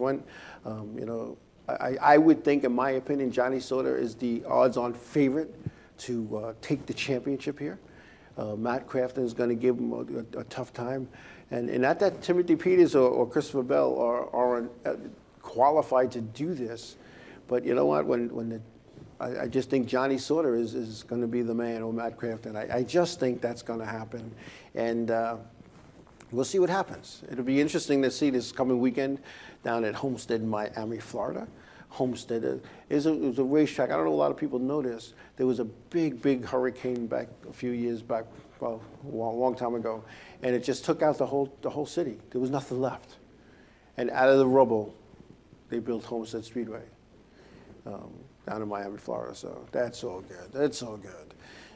went. I would think, in my opinion, Johnny Sauter is the odds-on favorite to take the championship here. Matt Crafton is going to give him a tough time. And not that Timothy Peters or Christopher Bell are qualified to do this, but you know what? I just think Johnny Sauter is going to be the man, or Matt Crafton. I just think that's going to happen. And we'll see what happens. It'll be interesting to see this coming weekend down at Homestead, Miami, Florida. Homestead is a racetrack. I don't know, a lot of people know this. There was a big hurricane back a few years back, well, a long time ago, and it just took out the whole city. There was nothing left. And out of the rubble, they built Homestead Speedway down in Miami, Florida. So that's all good. That's all good.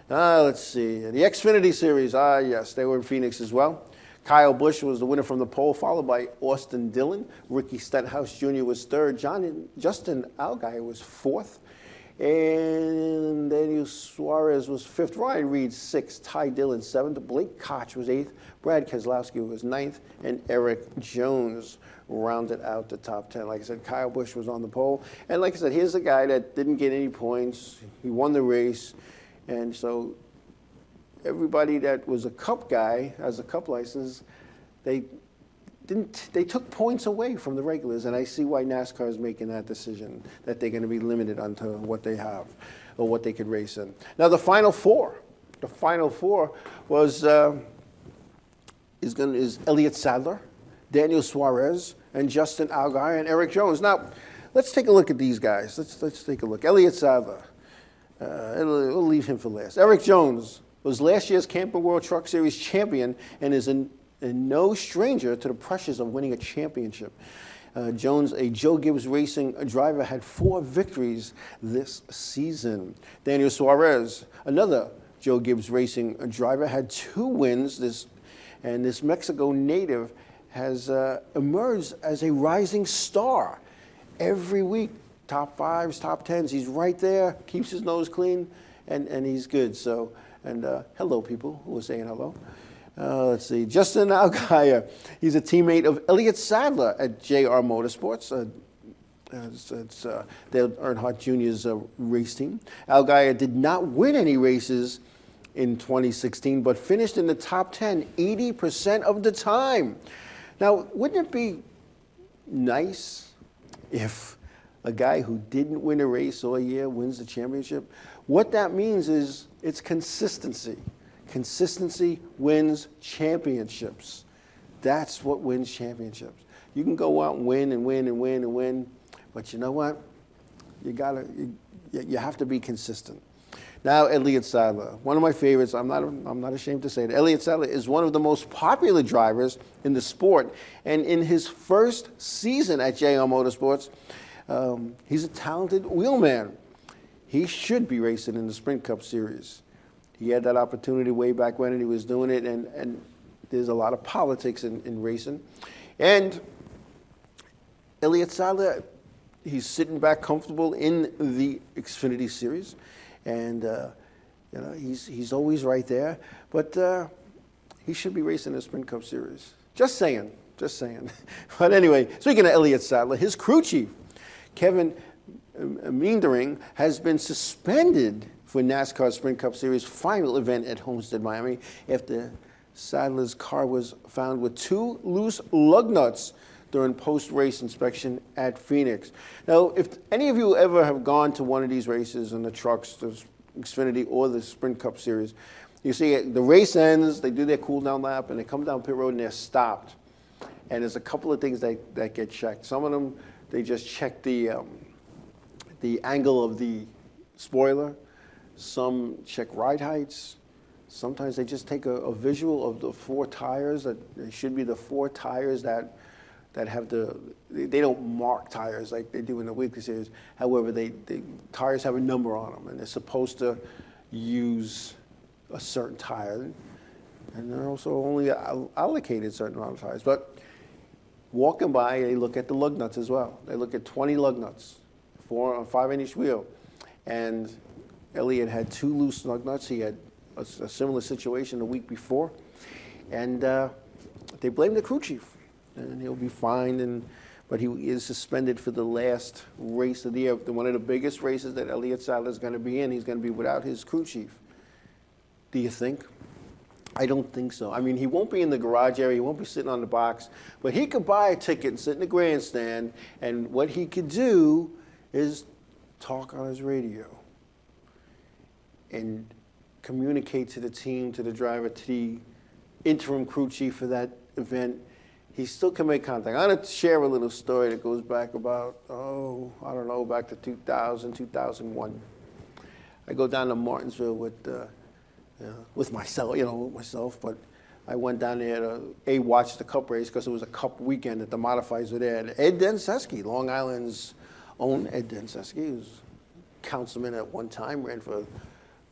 Let's see. The Xfinity Series, yes, they were in Phoenix as well. Kyle Busch was the winner from the pole, followed by Austin Dillon. Ricky Stenhouse Jr. was third. Justin Allgaier was fourth. And Daniel Suarez was fifth. Ryan Reed sixth. Ty Dillon seventh. Blake Koch was eighth. Brad Keselowski was ninth. And Eric Jones rounded out the top 10. Like I said, Kyle Busch was on the pole. And like I said, here's a guy that didn't get any points. He won the race. And so everybody that was a Cup guy, has a Cup license, they took points away from the regulars, and I see why NASCAR is making that decision, that they're going to be limited onto what they have or what they could race in. Now the Final Four was is Elliott Sadler, Daniel Suarez, and Justin Allgaier and Eric Jones. Now let's take a look at these guys. Let's take a look. Elliott Sadler, we'll leave him for last. Eric Jones was last year's Camping World Truck Series champion and is no stranger to the pressures of winning a championship. Jones, a Joe Gibbs Racing driver, had 4 victories this season. Daniel Suarez, another Joe Gibbs Racing driver, had 2 wins. This Mexico native has emerged as a rising star. Every week, top 5s, top 10s, he's right there, keeps his nose clean, and he's good. So. And hello, people who are saying hello. Let's see. Justin Allgaier, he's a teammate of Elliott Sadler at JR Motorsports. It's Dale Earnhardt Jr.'s race team. Allgaier did not win any races in 2016, but finished in the top 10 80% of the time. Now, wouldn't it be nice if a guy who didn't win a race all year wins the championship? What that means is it's consistency. Consistency wins championships. That's what wins championships. You can go out and win and win and win and win, but you know what? You have to be consistent. Now, Elliott Sadler, one of my favorites. I'm not ashamed to say it. Elliott Sadler is one of the most popular drivers in the sport, and in his first season at JR Motorsports, he's a talented wheelman. He should be racing in the Sprint Cup Series. He had that opportunity way back when, and he was doing it, and there's a lot of politics in racing. And Elliott Sadler, he's sitting back comfortable in the Xfinity Series, and he's always right there. But he should be racing the Sprint Cup Series. Just saying. But anyway, speaking of Elliott Sadler, his crew chief, Kevin Meendering, has been suspended for NASCAR Sprint Cup Series final event at Homestead, Miami, after Sadler's car was found with 2 loose lug nuts during post-race inspection at Phoenix. Now, if any of you ever have gone to one of these races in the trucks, the Xfinity or the Sprint Cup Series, you see the race ends, they do their cool-down lap, and they come down pit road and they're stopped. And there's a couple of things that get checked. Some of them, they just check the angle of the spoiler. Some check ride heights. Sometimes they just take a visual of the 4 tires. That it should be the 4 tires that have they don't mark tires like they do in the weekly series. However, the tires have a number on them, and they're supposed to use a certain tire. And they're also only allocated a certain amount of tires. But walking by, they look at the lug nuts as well. They look at 20 lug nuts, 4 on 5-inch wheel. And Elliott had 2 loose lug nuts. He had a similar situation the week before. And they blame the crew chief. And he'll be fined. but he is suspended for the last race of the year. One of the biggest races that Elliott Sadler is going to be in. He's going to be without his crew chief. Do you think? I don't think so. I mean, he won't be in the garage area. He won't be sitting on the box. But he could buy a ticket and sit in the grandstand, and what he could do is talk on his radio and communicate to the team, to the driver, to the interim crew chief for that event. He still can make contact. I'm going to share a little story that goes back about, I don't know, back to 2000, 2001. I go down to Martinsville with myself, but I went down there to watch the Cup race because it was a Cup weekend that the modifieds were there. And Ed Denseski, Long Island's own Ed Denseski, who was councilman at one time, ran for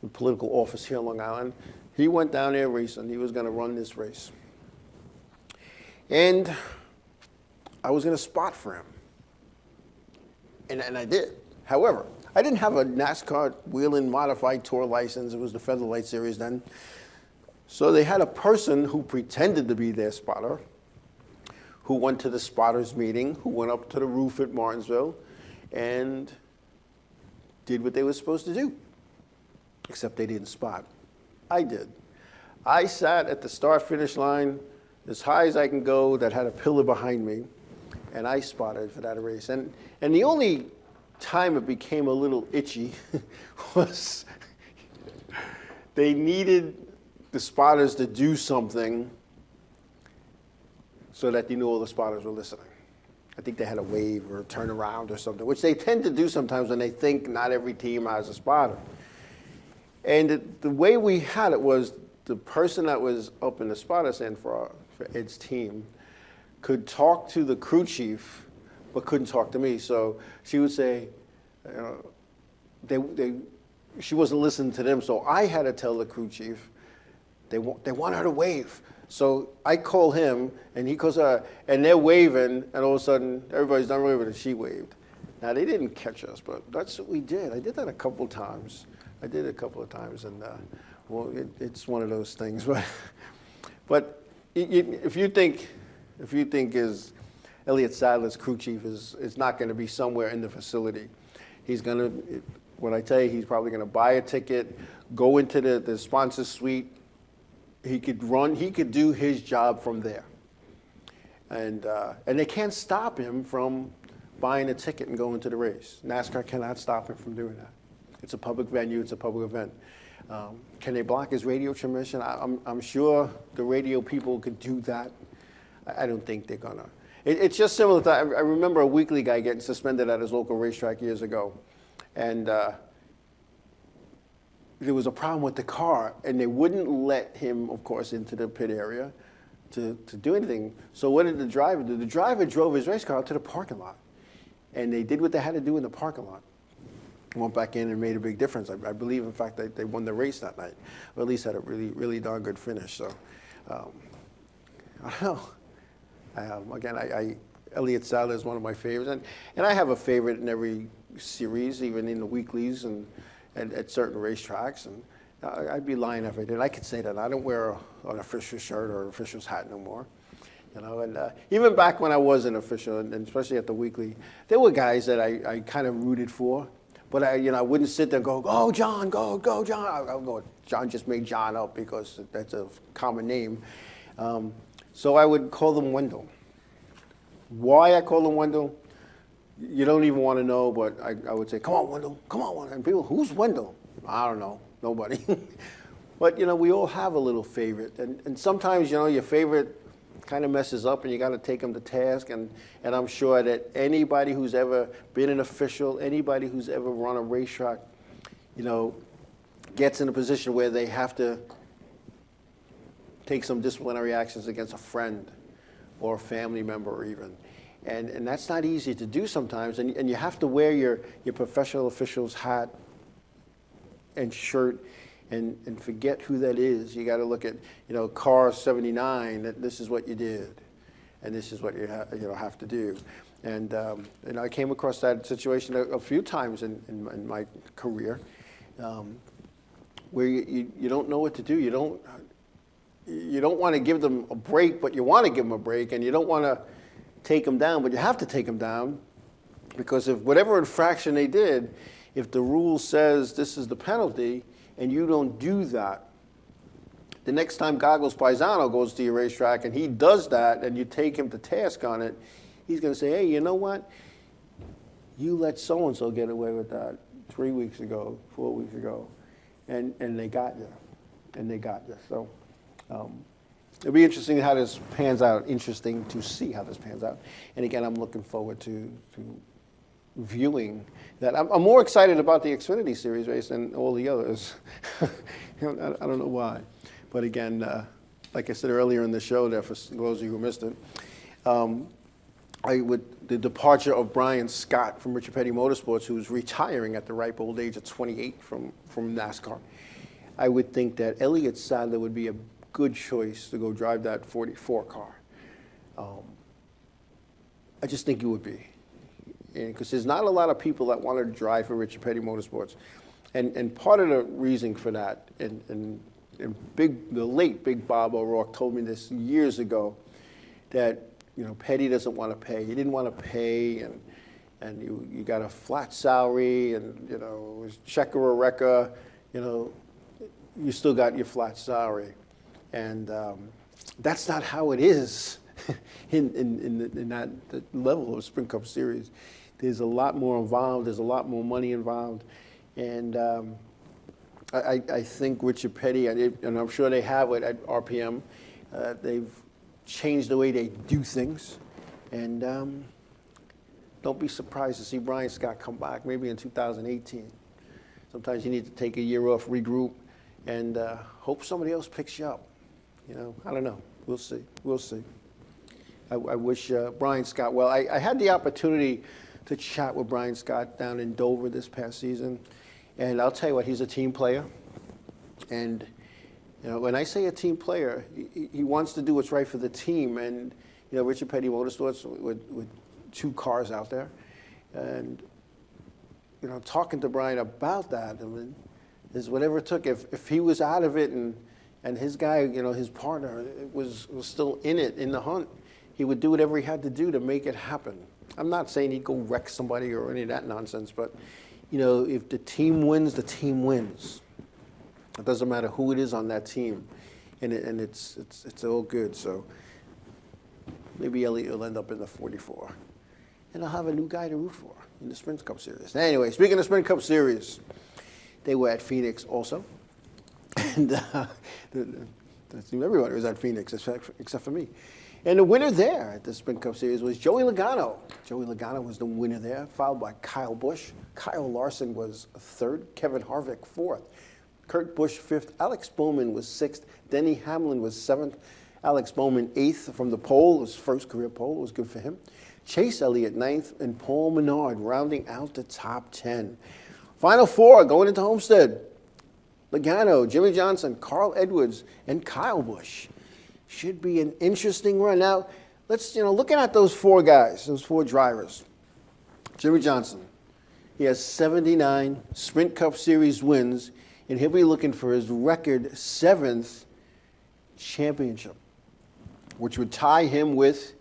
the political office here in Long Island. He went down there racing. He was going to run this race. And I was going to spot for him. And I did. However, I didn't have a NASCAR Whelen Modified Tour license. It was the Featherlight Series then. So they had a person who pretended to be their spotter, who went to the spotters meeting, who went up to the roof at Martinsville and did what they were supposed to do. Except they didn't spot. I did. I sat at the start-finish line as high as I can go that had a pillar behind me, and I spotted for that race. And the only time it became a little itchy was they needed the spotters to do something so that they knew all the spotters were listening. I think they had a wave or a turn around or something, which they tend to do sometimes when they think not every team has a spotter. And the way we had it was the person that was up in the spotter stand for Ed's team could talk to the crew chief, but couldn't talk to me. So she would say, she wasn't listening to them, so I had to tell the crew chief, they want her to wave. So I call him, and he calls her, and they're waving, and all of a sudden, everybody's done waving, and she waved. Now, they didn't catch us, but that's what we did. I did that a couple of times. And it's one of those things. But if you think is Elliott Sadler's crew chief is not going to be somewhere in the facility, he's going to, what I tell you, he's probably going to buy a ticket, go into the sponsor suite. He could do his job from there. And they can't stop him from buying a ticket and going to the race. NASCAR cannot stop him from doing that. It's a public venue, it's a public event. Can they block his radio transmission? I'm sure the radio people could do that. I don't think they're gonna. It's just similar to, I remember a Weekly guy getting suspended at his local racetrack years ago. And there was a problem with the car, and they wouldn't let him, of course, into the pit area to do anything. So what did the driver do? The driver drove his race car out to the parking lot. And they did what they had to do in the parking lot. Went back in and made a big difference. I believe, in fact, they won the race that night, or at least had a really, really darn good finish. So, I don't know. Again, Elliott Sadler is one of my favorites, and I have a favorite in every series, even in the weeklies and at certain racetracks. And I'd be lying if I did. I could say that I don't wear an official shirt or an official's hat no more. And even back when I was an official, and especially at the weekly, there were guys that I kind of rooted for. But I wouldn't sit there and go, "Go, John, go, John." I would go, John just made John up because that's a common name. So I would call them Wendell. Why I call them Wendell, you don't even want to know, but I would say, "Come on, Wendell, come on, Wendell." And people, "Who's Wendell?" I don't know, nobody. But, we all have a little favorite. And sometimes, your favorite kind of messes up and you got to take them to task. And I'm sure that anybody who's ever been an official, anybody who's ever run a racetrack, gets in a position where they have to take some disciplinary actions against a friend or a family member even. And that's not easy to do sometimes. And you have to wear your professional official's hat and shirt and forget who that is. You got to look at, car 79, that this is what you did, and this is what you have to do. And I came across that situation a few times in my career, where you don't know what to do. You don't want to give them a break, but you want to give them a break, and you don't want to take them down, but you have to take them down because if whatever infraction they did, if the rule says this is the penalty and you don't do that, the next time Goggles Paisano goes to your racetrack and he does that and you take him to task on it, he's going to say, hey, you know what? You let so-and-so get away with that 3 weeks ago, 4 weeks ago, and they got you. And they got you. So it'll be interesting how this pans out. Interesting to see how this pans out. And again, I'm looking forward to viewing that. I'm more excited about the Xfinity Series race than all the others. I don't know why. But again, like I said earlier in the show there, for those of you who missed it, the departure of Brian Scott from Richard Petty Motorsports, who was retiring at the ripe old age of 28 from NASCAR, I would think that Elliott Sadler would be a good choice to go drive that 44 car. I just think it would be. Because there's not a lot of people that want to drive for Richard Petty Motorsports. And part of the reason for that, and the late Big Bob O'Rourke told me this years ago, that Petty doesn't want to pay. He didn't want to pay, and you got a flat salary, and it was check or a wrecker, you still got your flat salary, and that's not how it is in that level of Sprint Cup Series. There's a lot more involved. There's a lot more money involved, and I think Richard Petty, and I'm sure they have it at RPM, they've changed the way they do things, and don't be surprised to see Brian Scott come back maybe in 2018. Sometimes you need to take a year off, regroup, and hope somebody else picks you up. I don't know. We'll see. We'll see. I wish Brian Scott well. I had the opportunity to chat with Brian Scott down in Dover this past season, and I'll tell you what, he's a team player, and when I say a team player, he wants to do what's right for the team. And, Richard Petty Motorsports with 2 cars out there. And, talking to Brian about that, is whatever it took. If he was out of it and his guy, his partner was still in it, in the hunt, he would do whatever he had to do to make it happen. I'm not saying he'd go wreck somebody or any of that nonsense, but, if the team wins, the team wins. It doesn't matter who it is on that team, and it's all good. So maybe Elliott will end up in the 44, and I'll have a new guy to root for in the Sprint Cup Series. Anyway, speaking of Sprint Cup Series, they were at Phoenix also, and everybody was at Phoenix except for me. And the winner there at the Sprint Cup Series was Joey Logano. Joey Logano was the winner there, followed by Kyle Busch. Kyle Larson was 3rd, Kevin Harvick 4th. Kurt Busch 5th, Alex Bowman was 6th, Denny Hamlin was 7th, Alex Bowman 8th from the pole, his first career pole, it was good for him. Chase Elliott 9th, and Paul Menard rounding out the top 10. Final 4 going into Homestead. Logano, Jimmy Johnson, Carl Edwards, and Kyle Busch. Should be an interesting run. Now, let's, looking at those 4 guys, those 4 drivers. Jimmy Johnson, he has 79 Sprint Cup Series wins, and he'll be looking for his record 7th championship, which would tie him with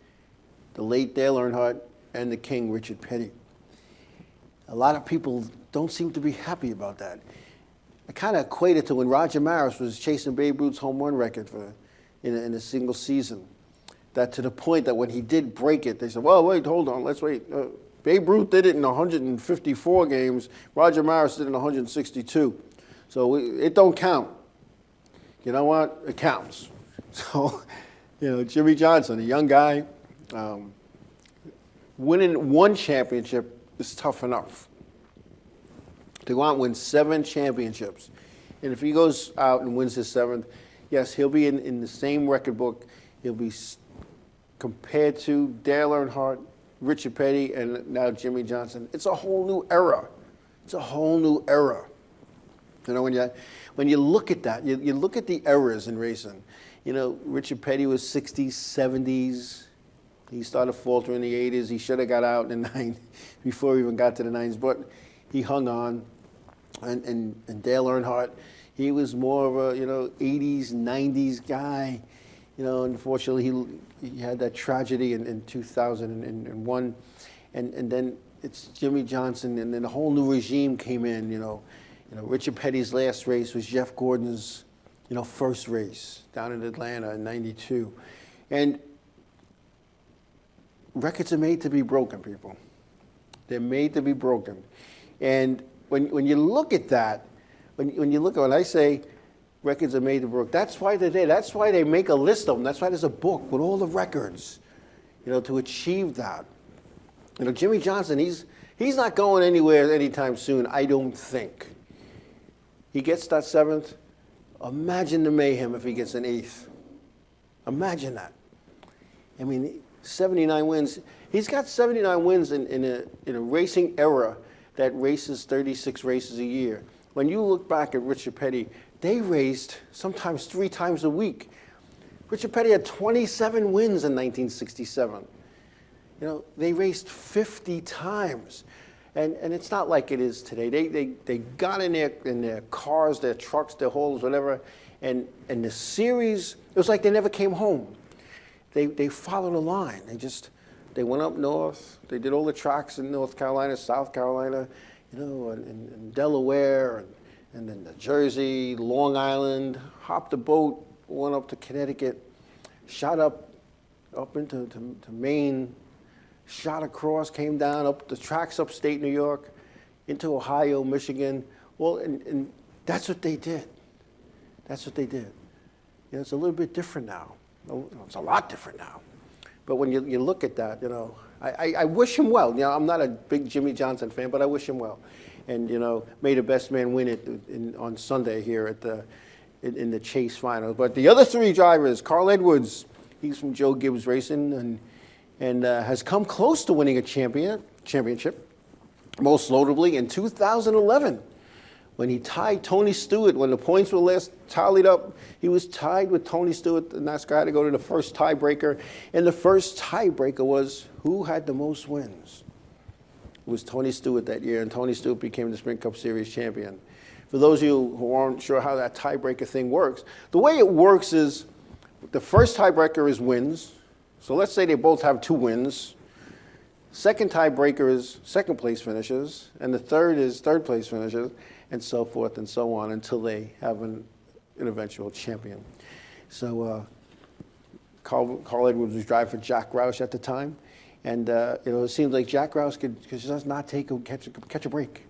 the late Dale Earnhardt and the king, Richard Petty. A lot of people don't seem to be happy about that. I kind of equate it to when Roger Maris was chasing Babe Ruth's home run record in a single season. That to the point that when he did break it, they said, well, wait, hold on, let's wait. Babe Ruth did it in 154 games. Roger Maris did it in 162. So it don't count. You know what? It counts. So, Jimmy Johnson, a young guy, winning 1 championship is tough enough. To go out and win 7 championships. And if he goes out and wins his 7th, yes, he'll be in the same record book. He'll be compared to Dale Earnhardt, Richard Petty, and now Jimmy Johnson. It's a whole new era. It's a whole new era. When you look at that, you look at the eras in racing. Richard Petty was 60s, 70s. He started faltering in the 80s. He should have got out in the 90s before he even got to the 90s, but he hung on. And Dale Earnhardt, he was more of a 80s, 90s guy. unfortunately he had that tragedy in 2001, and then it's Jimmy Johnson, and then a whole new regime came in. Richard Petty's last race was Jeff Gordon's, first race down in Atlanta in '92, and records are made to be broken, people. They're made to be broken, and when you look at that, when I say records are made to be broken, that's why they're there. That's why they make a list of them. That's why there's a book with all the records, to achieve that. Jimmy Johnson, he's not going anywhere anytime soon, I don't think. He gets that 7th. Imagine the mayhem if he gets an 8th. Imagine that. 79 wins. He's got 79 wins in a racing era that races 36 races a year. When you look back at Richard Petty, they raced sometimes 3 times a week. Richard Petty had 27 wins in 1967. They raced 50 times. And it's not like it is today. They got in their cars, their trucks, their haulers, whatever, and the series, it was like they never came home. They followed a line. They went up north. They did all the tracks in North Carolina, South Carolina, and Delaware, and then New Jersey, Long Island, hopped a boat, went up to Connecticut, shot up into Maine, shot across, came down up the tracks upstate New York, into Ohio, Michigan. Well, and that's what they did. That's what they did. It's a little bit different now. It's a lot different now. But when you look at that, I wish him well. I'm not a big Jimmy Johnson fan, but I wish him well. And, may the best man win it on Sunday here in the Chase Finals. But the other 3 drivers, Carl Edwards, he's from Joe Gibbs Racing, and has come close to winning a championship, most notably in 2011, when he tied Tony Stewart. When the points were last tallied up, he was tied with Tony Stewart. The NASCAR had to go to the first tiebreaker, and the first tiebreaker was who had the most wins. It was Tony Stewart that year, and Tony Stewart became the Sprint Cup Series champion. For those of you who aren't sure how that tiebreaker thing works, the way it works is the first tiebreaker is wins. So let's say they both have 2 wins. Second tiebreaker is second place finishes, and the third is third place finishes, and so forth and so on until they have an eventual champion. So Carl Edwards was driving for Jack Roush at the time, and it seems like Jack Roush could just not catch a break.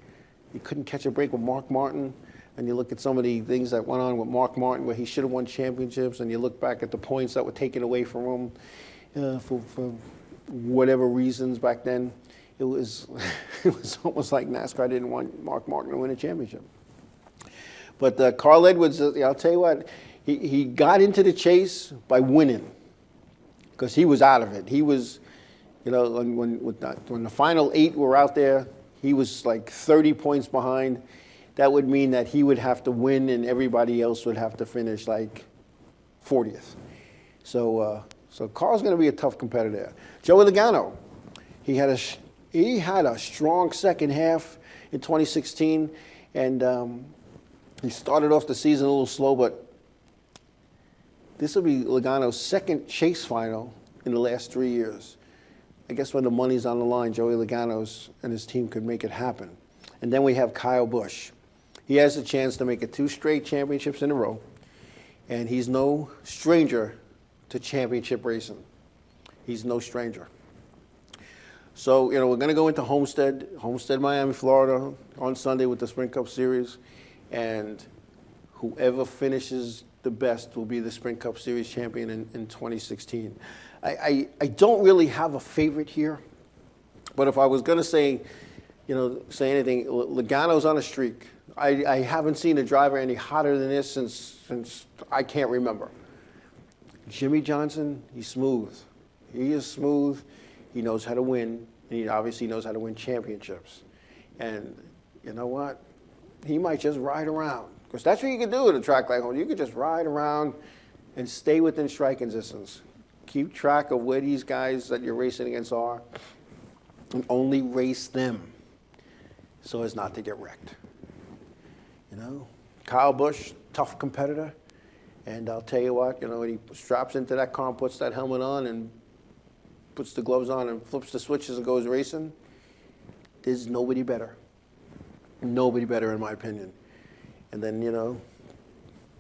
He couldn't catch a break with Mark Martin. And you look at some of the things that went on with Mark Martin, where he should have won championships, and you look back at the points that were taken away from him for whatever reasons back then. It was almost like NASCAR didn't want Mark Martin to win a championship. But Carl Edwards, I'll tell you what, he got into the chase by winning, because he was out of it. He was, when the final 8 were out there, he was like 30 points behind. That would mean that he would have to win and everybody else would have to finish like 40th. So Carl's going to be a tough competitor. Joey Logano, he had a strong second half in 2016, and he started off the season a little slow, but this will be Logano's second Chase final in the last 3 years. I guess when the money's on the line, Joey Logano and his team could make it happen. And then we have Kyle Busch. He has a chance to make it 2 straight championships in a row, and he's no stranger to championship racing. He's no stranger. So, we're going to go into Homestead, Miami, Florida, on Sunday with the Sprint Cup Series, and whoever finishes the best will be the Sprint Cup Series champion in 2016. I don't really have a favorite here, but if I was going to say anything, Logano's on a streak. I haven't seen a driver any hotter than this since I can't remember. Jimmy Johnson, he's smooth. He is smooth. He knows how to win, and he obviously knows how to win championships. And you know what? He might just ride around, because that's what you can do at a track like home. You can just ride around and stay within striking distance. Keep track of where these guys that you're racing against are, and only race them so as not to get wrecked. Kyle Busch, tough competitor, And I'll tell you what, when he straps into that car and puts that helmet on and puts the gloves on and flips the switches and goes racing, there's nobody better. Nobody better, in my opinion. And then,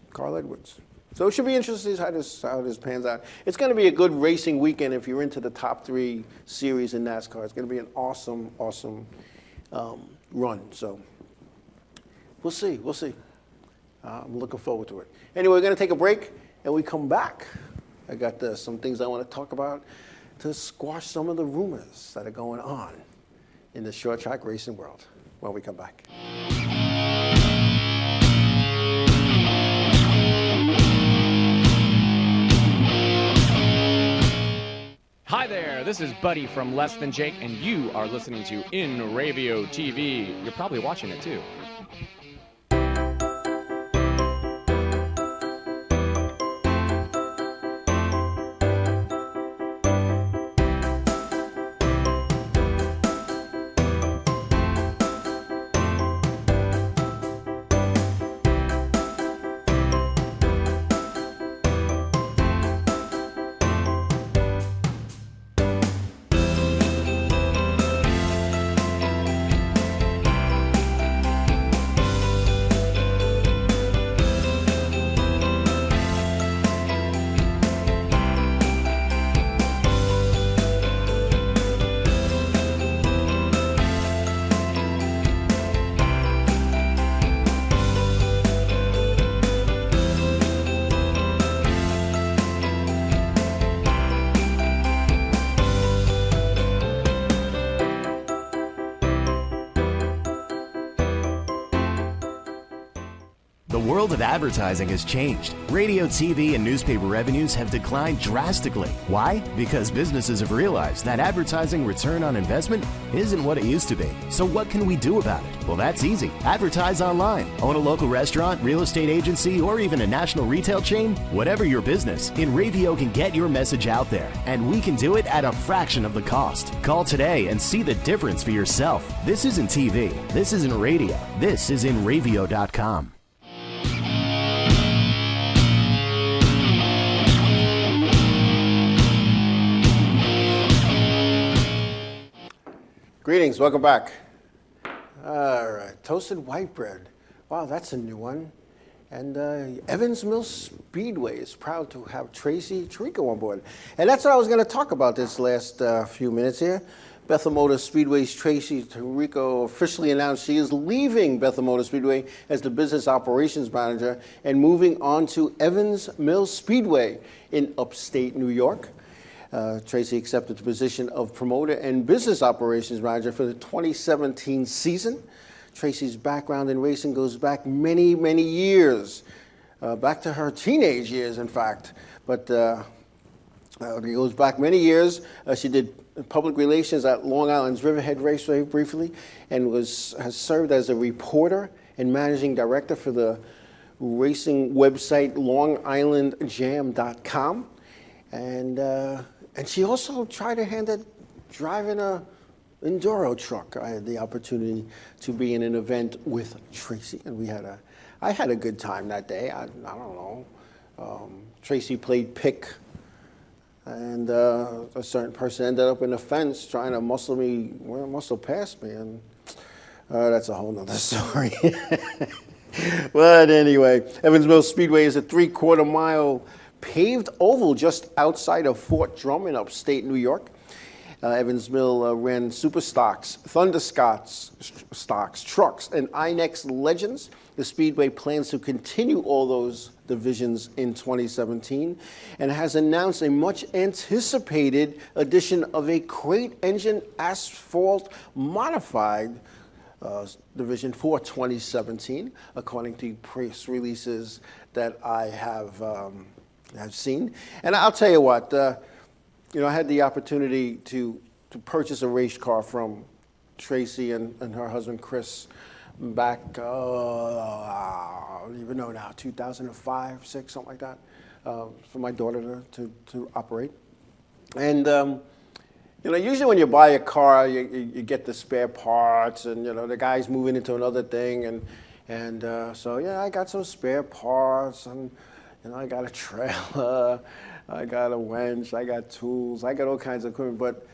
Carl Edwards. So it should be interesting how this pans out. It's going to be a good racing weekend if you're into the top 3 series in NASCAR. It's going to be an awesome, awesome run. So we'll see. We'll see. I'm looking forward to it. Anyway, we're going to take a break, and we come back. I got some things I want to talk about to squash some of the rumors that are going on in the short track racing world when we come back. Hi there, this is Buddy from Less Than Jake, and you are listening to Inravio TV. You're probably watching it too. The world of advertising has changed. Radio, TV, and newspaper revenues have declined drastically. Why? Because businesses have realized that advertising return on investment isn't what it used to be. So what can we do about it? Well, that's easy. Advertise online. Own a local restaurant, real estate agency, or even a national retail chain? Whatever your business, Inravio can get your message out there, and we can do it at a fraction of the cost. Call today and see the difference for yourself. This isn't TV. This isn't radio. This is Inravio.com. Greetings, welcome back. All right, toasted white bread. Wow, that's a new one. And Evans Mills Speedway is proud to have Tracy Chirico on board. And that's what I was going to talk about this last few minutes here. Bethel Motor Speedway's Tracy Chirico officially announced she is leaving Bethel Motor Speedway as the business operations manager and moving on to Evans Mills Speedway in upstate New York. Tracy accepted the position of promoter and business operations manager for the 2017 season. Tracy's background in racing goes back many, many years, back to her teenage years, in fact. But it goes back many years. She did public relations at Long Island's Riverhead Raceway briefly, and has served as a reporter and managing director for the racing website LongIslandJam.com. And she also tried her hand at driving a enduro truck. I had the opportunity to be in an event with Tracy, and I had a good time that day. I don't know. Tracy played pick, and a certain person ended up in the fence trying to muscle past me, and that's a whole nother story. But anyway, Evans Mills Speedway is a 3/4 mile paved oval just outside of Fort Drum in upstate New York. Evans Mill ran Super Stocks, Thunder Stocks, Trucks, and INEX Legends. The Speedway plans to continue all those divisions in 2017 and has announced a much anticipated addition of a crate engine asphalt modified division for 2017, according to press releases that I have seen. And I'll tell you what, I had the opportunity to purchase a race car from Tracy and her husband Chris back, I don't even know now, 2005, 6, something like that, for my daughter to operate. And usually when you buy a car, you get the spare parts, and the guy's moving into another thing, and so yeah, I got some spare parts, and I got a trailer, I got a winch, I got tools, I got all kinds of equipment. But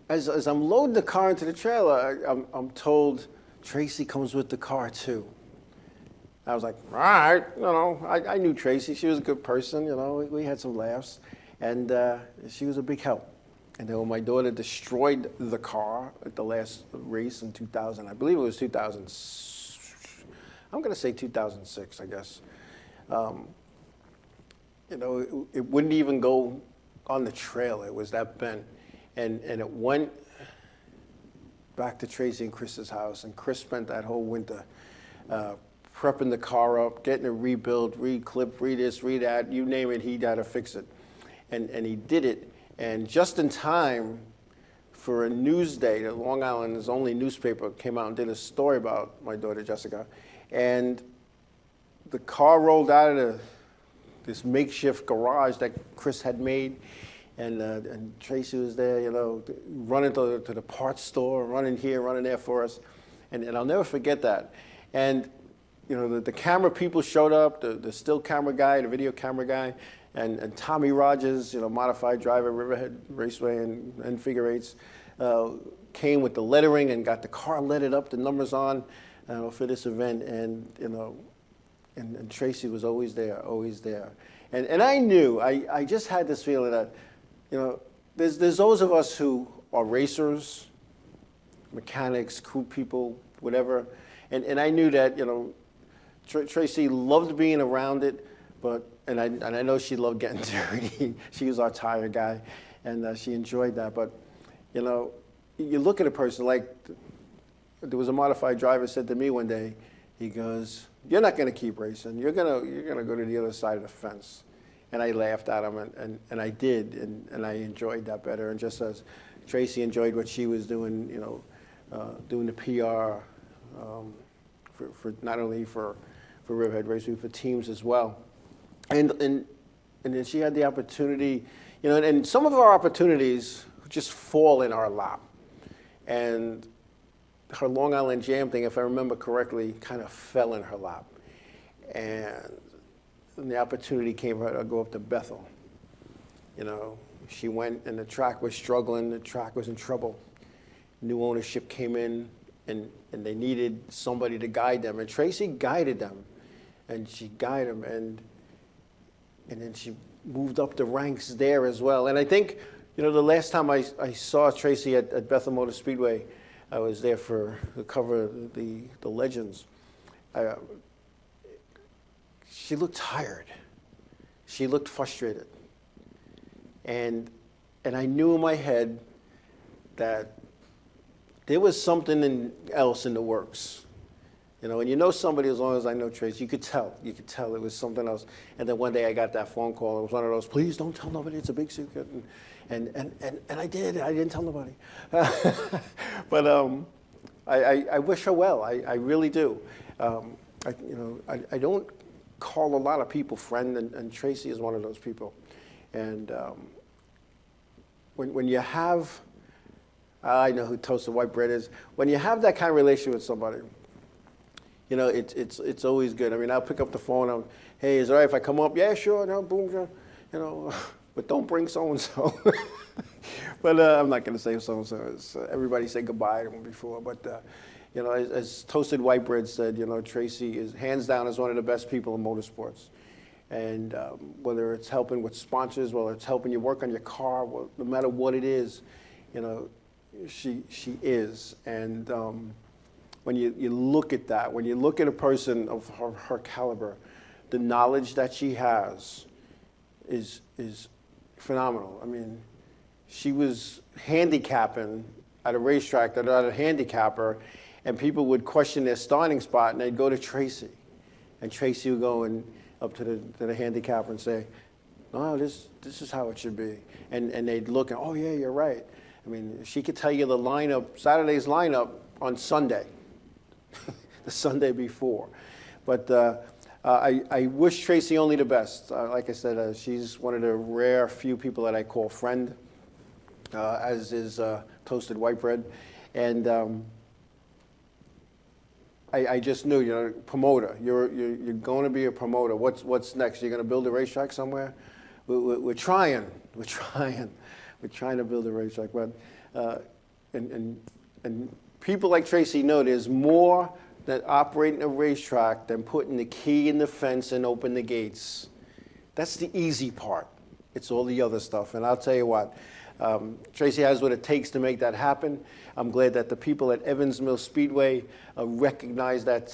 as I'm loading the car into the trailer, I'm told Tracy comes with the car too. I was like, all right, I knew Tracy. She was a good person, we had some laughs, and she was a big help. And then when my daughter destroyed the car at the last race in 2000, I believe it was 2000, I'm going to say 2006, I guess. It wouldn't even go on the trailer. It was that bent. And it went back to Tracy and Chris's house, and Chris spent that whole winter prepping the car up, getting it rebuilt, re-clipped, re-this, re-that, you name it, he had to fix it. And he did it. And just in time for a news day, the Long Island's only newspaper came out and did a story about my daughter, Jessica. And the car rolled out of this makeshift garage that Chris had made. And Tracy was there, running to the parts store, running here, running there for us. And I'll never forget that. And, the camera people showed up, the still camera guy, the video camera guy, and Tommy Rogers, modified driver, Riverhead Raceway and Figure Eights, came with the lettering and got the car lettered up, the numbers on for this event. And Tracy was always there, always there. And I knew, I just had this feeling that, there's those of us who are racers, mechanics, crew people, whatever. And I knew that, Tracy loved being around it, and I know she loved getting dirty. She was our tire guy, and she enjoyed that. But, you look at a person like, there was a modified driver said to me one day, he goes, "You're not going to keep racing. You're gonna go to the other side of the fence." And I laughed at him, and I did, and I enjoyed that better. And just as Tracy enjoyed what she was doing, doing the PR for not only for Riverhead Raceway, for teams as well. And then she had the opportunity, and some of our opportunities just fall in our lap. And her Long Island Jam thing, if I remember correctly, kind of fell in her lap. And the opportunity came for her to go up to Bethel. She went, and the track was struggling, the track was in trouble. New ownership came in, and they needed somebody to guide them. And Tracy guided them, and she guided them, and then she moved up the ranks there as well. And I think, the last time I saw Tracy at Bethel Motor Speedway, I was there for the cover of the Legends. She looked tired. She looked frustrated. And I knew in my head that there was something else in the works. And somebody, as long as I know Tracy, you could tell it was something else. And then one day I got that phone call. It was one of those, please don't tell nobody, it's a big secret. And I didn't tell nobody. But I wish her well, I really do. I don't call a lot of people friend, and Tracy is one of those people. And when you have, I know who Toasted White Bread is, when you have that kind of relationship with somebody, it's always good. I mean, I'll pick up the phone, hey, is it all right if I come up? Yeah, sure, no, boom, sure. But don't bring so-and-so. But I'm not going to say so-and-so. Everybody said goodbye to him before. But, as Toasted White Bread said, Tracy is hands down is one of the best people in motorsports. And whether it's helping with sponsors, whether it's helping you work on your car, no matter what it is, she is. And when you look at that, when you look at a person of her caliber, the knowledge that she has is phenomenal. I mean, she was handicapping at a racetrack that had a handicapper, and people would question their starting spot, and they'd go to Tracy. And Tracy would go up to the handicapper and say, no, this is how it should be. And they'd look and, oh, yeah, you're right. I mean, she could tell you the lineup, Saturday's lineup on Sunday, the Sunday before. But I wish Tracy only the best. Like I said, she's one of the rare few people that I call friend, as is Toasted White Bread. And I just knew, you know, promoter. You're going to be a promoter. What's next? You're going to build a racetrack somewhere? We're trying. We're trying. We're trying to build a racetrack. But and people like Tracy know there's more that operating a racetrack than putting the key in the fence and open the gates. That's the easy part. It's all the other stuff. And I'll tell you what, Tracy has what it takes to make that happen. I'm glad that the people at Evans Mill Speedway recognize that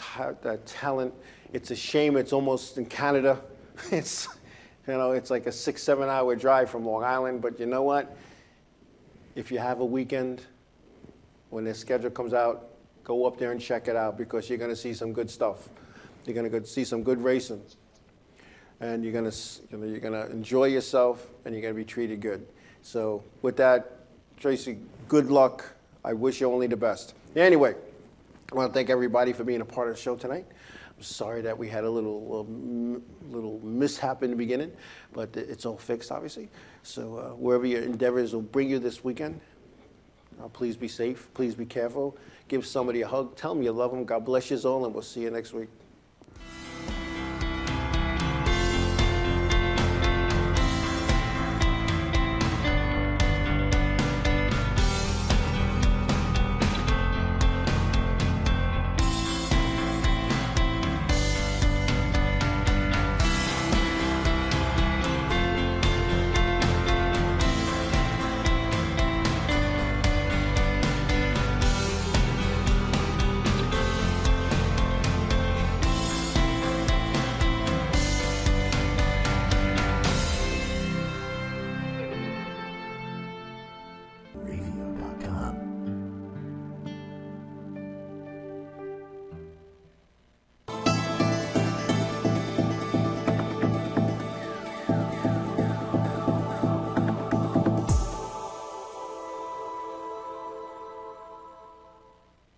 talent. It's a shame it's almost in Canada. It's, you know, it's like a 6-7 hour drive from Long Island. But you know what? If you have a weekend, when their schedule comes out, go up there and check it out, because you're going to see some good stuff. You're going to see some good racing, and you're going to enjoy yourself, and you're going to be treated good. So with that, Tracy, good luck. I wish you only the best. Anyway, I want to thank everybody for being a part of the show tonight. I'm sorry that we had a little mishap in the beginning, but it's all fixed, obviously. So wherever your endeavors will bring you this weekend, please be safe. Please be careful. Give somebody a hug. Tell them you love them. God bless you all, and we'll see you next week.